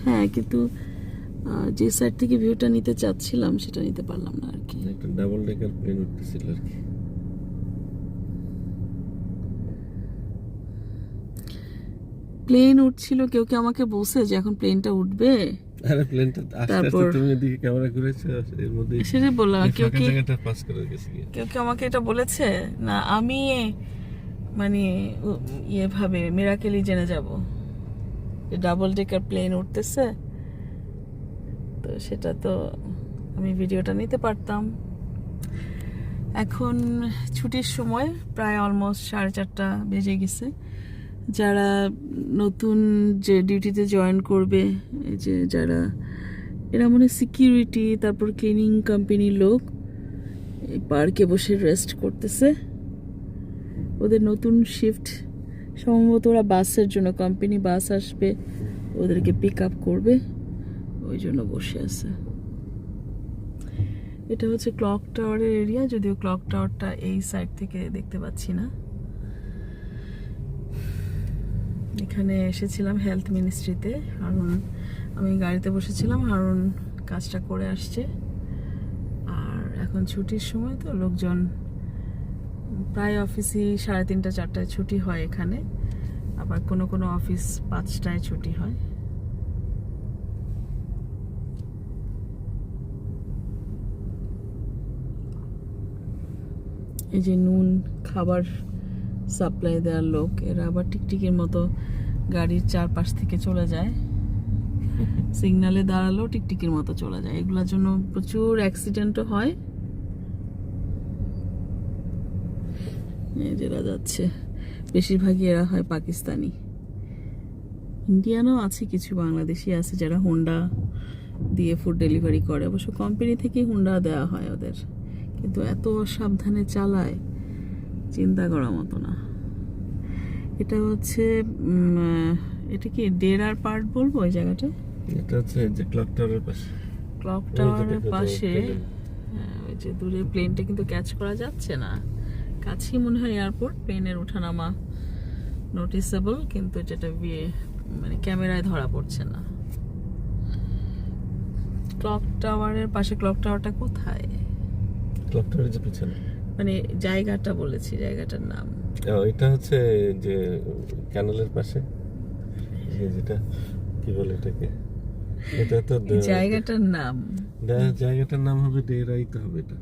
হ্যাঁ, কিন্তু যে সাইড থেকে ভিউটা নিতে চাচ্ছিলাম সেটা নিতে পারলাম না আর কি। একটা ডাবল ডেকার প্লেন উঠতেছিল আর কি। প্লেন উঠছিল, কেউ কেউ আমাকে বলছে যে এখন প্লেনটা উঠবে। আরে প্লেনটা আস্তে আস্তে তারপর তুমি এদিকে ক্যামেরা ঘুরেছো, এর মধ্যে সেটাই বললাম, কেউ ফাঁকা কেউ জায়গাটা পাস করে গেছে গিয়ে। কেউ আমাকে এটা বলেছে না, আমি মানে ইয়ে ভাবে মিরাকেলি জেনে যাব যে ডাবল ডেকার প্লেন উঠতেছে, তো সেটা তো আমি ভিডিওটা নিতে পারতাম। এখন ছুটির সময় প্রায় অলমোস্ট 4:30 বেজে গেছে। যারা নতুন যে ডিউটিতে জয়েন করবে, এই যে যারা এরা মনে সিকিউরিটি তারপর ক্লিনিং কোম্পানির লোক, এই পার্কে বসে রেস্ট করতেছে। ওদের নতুন শিফট সম্ভবত, ওরা বাসের জন্য, কোম্পানি বাস আসবে ওদেরকে পিক আপ করবে, ওই জন্য বসে আছে। এটা হচ্ছে ক্লক টাওয়ারের এরিয়া, যদিও ক্লক টাওয়ারটা এই সাইড থেকে দেখতে পাচ্ছি না। এখানে এসেছিলাম হেলথ মিনিস্ট্রিতে, হারুন, আমি গাড়িতে বসেছিলাম, হারুন কাজটা করে আসছে। আর এখন ছুটির সময় তো লোকজন প্রায় অফিসই 3:30 4টায় ছুটি হয় এখানে, আবার কোনো কোনো অফিস 5টায় ছুটি হয়। এই যে নুন খাবার সাপ্লাই দেওয়ার লোক, এরা আবার টিকটিকির মতো গাড়ির চারপাশ থেকে চলে যায়, সিগনালে দাঁড়ালেও টিকটিকির মতো চলে যায়। এগুলোর জন্য প্রচুর অ্যাক্সিডেন্টও হয়। যারা যাচ্ছে বেশিরভাগই এরা হয় পাকিস্তানি, ইন্ডিয়ানও আছে, কিছু বাংলাদেশি আছে যারা হোন্ডা দিয়ে ফুড ডেলিভারি করে। অবশ্য কোম্পানি থেকেই হোন্ডা দেওয়া হয় ওদের, কিন্তু এত সাবধানে চালায় চিন্তা করার মতো না। এটা হচ্ছে এটা কি ডেরার পার্ট বলবো ওই জায়গাটা? এটা হচ্ছে যে ক্লক টাওয়ারের পাশে, ক্লক টাওয়ারের পাশে। ওই যে দূরে প্লেনটা কিন্তু ক্যাচ করা যাচ্ছে না, কাছেই মনে হয় এয়ারপোর্ট, প্লেনের ওঠানামা নোটিসেবল, কিন্তু যেটা মানে ক্যামেরায় ধরা পড়ছে না। ক্লক টাওয়ারের পাশে, ক্লক টাওয়ারটা কোথায়? ক্লক টাওয়ারের যে পিছনে, মানে জায়গাটা বলেছি, জায়গাটার নাম। এটা হচ্ছে যে ক্যানেলের পাশে, যেটা কি বলে এটাকে, এটা তো জায়গাটার নাম জায়গাটার নাম হবে ডেরাই তো হবে এটা।